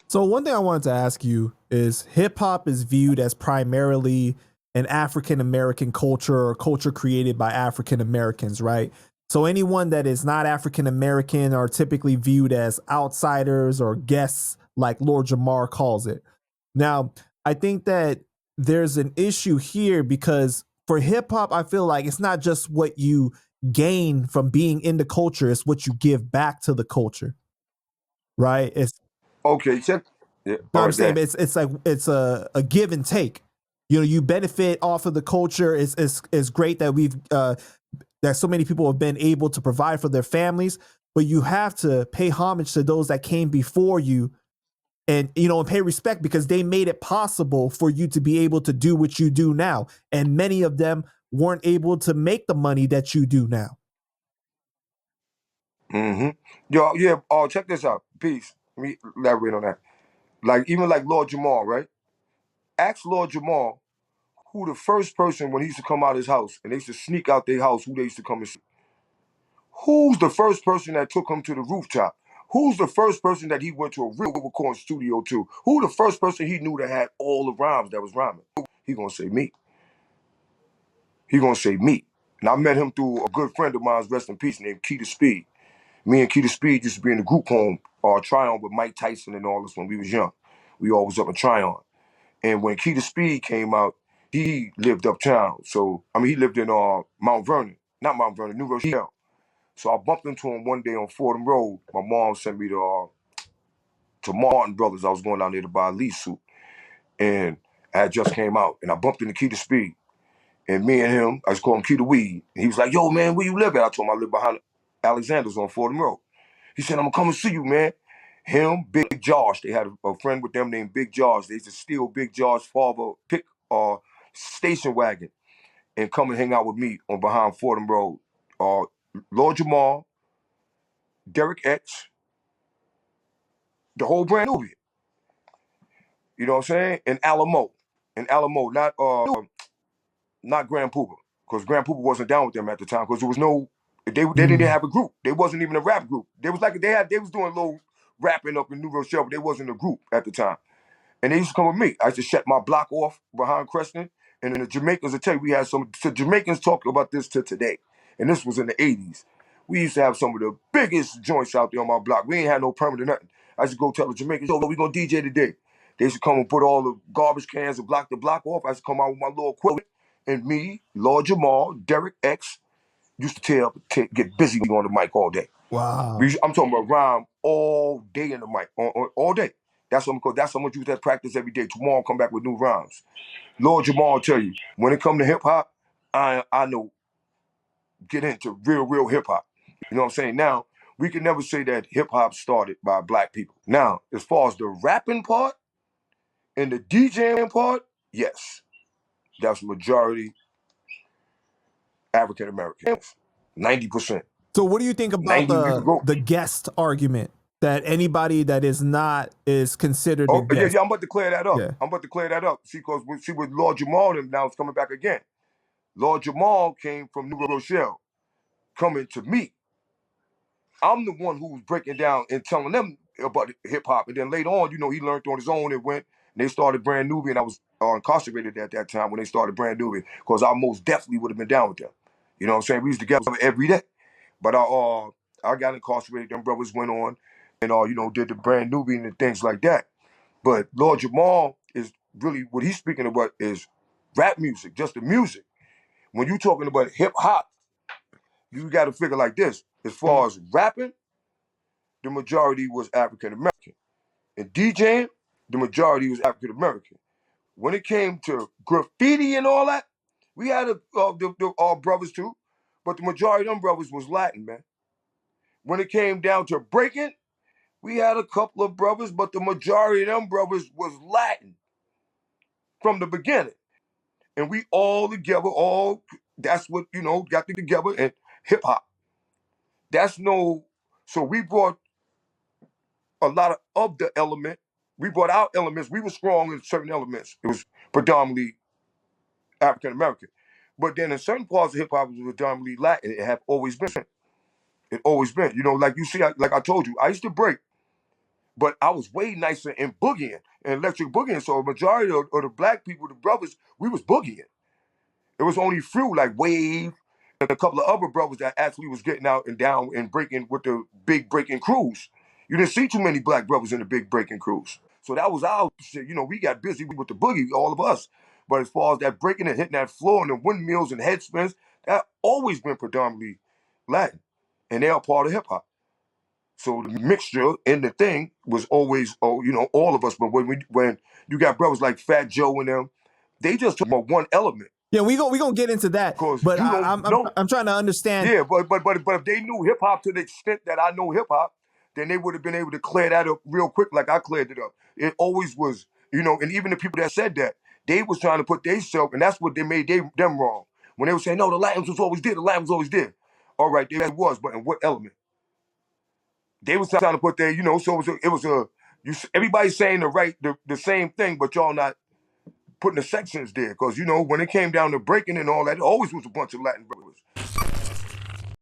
So one thing I wanted to ask you is hip hop is viewed as primarily an African American culture or culture created by African Americans, right? So anyone that is not African American are typically viewed as outsiders or guests, like Lord Jamar calls it. Now, I think that there's an issue here because for hip hop, I feel like it's not just what you gain from being in the culture, it's what you give back to the culture, right? It's Okay, check. Yeah, no, all I'm right, saying that. it's like it's a give and take. You know, you benefit off of the culture. It's great that we've that so many people have been able to provide for their families, but you have to pay homage to those that came before you, and and pay respect because they made it possible for you to be able to do what you do now. And many of them weren't able to make the money that you do now. Mm-hmm. Yo, yeah. Check this out. Peace. Let me elaborate on that. Like even like Lord Jamar, right? Ask Lord Jamar who the first person when he used to come out his house and they used to sneak out their house, who they used to come and see. Who's the first person that took him to the rooftop? Who's the first person that he went to a real recording studio to? Who the first person he knew that had all the rhymes that was rhyming? He gonna say me. He gonna say me. And I met him through a good friend of mine's, rest in peace, named Keita Speed. Me and Keita Speed used to be in the group home, Tryon with Mike Tyson and all this when we was young. We all was up in Tryon. And when Keita Speed came out, he lived uptown. So, I mean, he lived in Mount Vernon. Not Mount Vernon, New Rochelle. So I bumped into him one day on Fordham Road. My mom sent me to Martin Brothers. I was going down there to buy a lease suit. And I had just came out. And I bumped into Keita Speed. And me and him, I just called him Keita Weed. And he was like, yo, man, where you live at? I told him I live behind Alexander's on Fordham Road. He said, I'm going to come and see you, man. Him, Big Josh. They had a friend with them named Big Josh. They used to steal Big Josh's father pick station wagon and come and hang out with me on behind Fordham Road. Lord Jamar, Derek X, the whole brand Nubian. You know what I'm saying? And Alamo. And Alamo, not Grand Pooper. Because Grand Pooper wasn't down with them at the time. Because there was no, they didn't have a group. They wasn't even a rap group. They was like, they was doing a little rapping up in New Rochelle, but they wasn't a group at the time. And they used to come with me. I used to shut my block off behind Creston. And then the Jamaicans, I tell you, we had so Jamaicans talk about this to today. And this was in the 80s. We used to have some of the biggest joints out there on my block. We ain't had no permit or nothing. I used to go tell the Jamaicans, yo, we gonna DJ today. They used to come and put all the garbage cans and block the block off. I used to come out with my little equipment. And me, Lord Jamal, Derek X, used to get busy on the mic all day. Wow. I'm talking about rhyme all day in the mic, all day. That's how much you that practice every day. Tomorrow come back with new rhymes. Lord Jamal will tell you, when it come to hip hop, I know get into real hip hop. You know what I'm saying? Now, we can never say that hip hop started by black people. Now, as far as the rapping part and the DJing part, yes, that's majority African Americans, 90%. So what do you think about 90, you can go. the guest argument that anybody that is not is considered a Oh, yeah, guest? yeah, I'm about to clear that up. Yeah. I'm about to clear that up. See, because with Lord Jamal, and now it's coming back again. Lord Jamal came from New Rochelle, coming to me. I'm the one who was breaking down and telling them about hip hop. And then later on, he learned on his own and went, and they started Brand Nubian. I was incarcerated at that time when they started Brand Nubian, because I most definitely would have been down with them. You know what I'm saying? We used to get together every day. But I got incarcerated. Them brothers went on and did the Brand Nubian and things like that. But Lord Jamal is really, what he's speaking about is rap music, just the music. When you're talking about hip hop, you got to figure like this. As far as rapping, the majority was African American. And DJing, the majority was African American. When it came to graffiti and all that, we had our brothers too, but the majority of them brothers was Latin, man. When it came down to breaking, we had a couple of brothers, but the majority of them brothers was Latin from the beginning. And we all together, that's what, got together, and hip hop. So we brought a lot of the element. We brought our elements. We were strong in certain elements. It was predominantly African American. But then in certain parts of hip hop, it was predominantly Latin. It have always been. It always been. You know, like you see, like I told you, I used to break, but I was way nicer in boogieing and electric boogieing. So a majority of the black people, the brothers, we was boogieing. It was only few like Wave and a couple of other brothers that actually was getting out and down and breaking with the big breaking crews. You didn't see too many black brothers in the big breaking crews. So that was our shit. You know, we got busy with the boogie, all of us. But as far as that breaking and hitting that floor and the windmills and head spins, that always been predominantly Latin. And they're a part of hip hop. So the mixture in the thing was always, oh, you know, all of us. But when you got brothers like Fat Joe and them, they just took about one element. Yeah, we gonna get into that, Because but you don't know. I'm trying to understand. Yeah, but if they knew hip hop to the extent that I know hip hop, then they would have been able to clear that up real quick, like I cleared it up. It always was, you know, and even the people that said that, they was trying to put themselves, and that's what they made them wrong. When they were saying, no, the Latins was always did, the Latins always did. All right, they was, but in what element? They was trying to put their, you know, so everybody's saying the same thing, but y'all not putting the sections there. Because, you know, when it came down to breaking and all that, it always was a bunch of Latin brothers.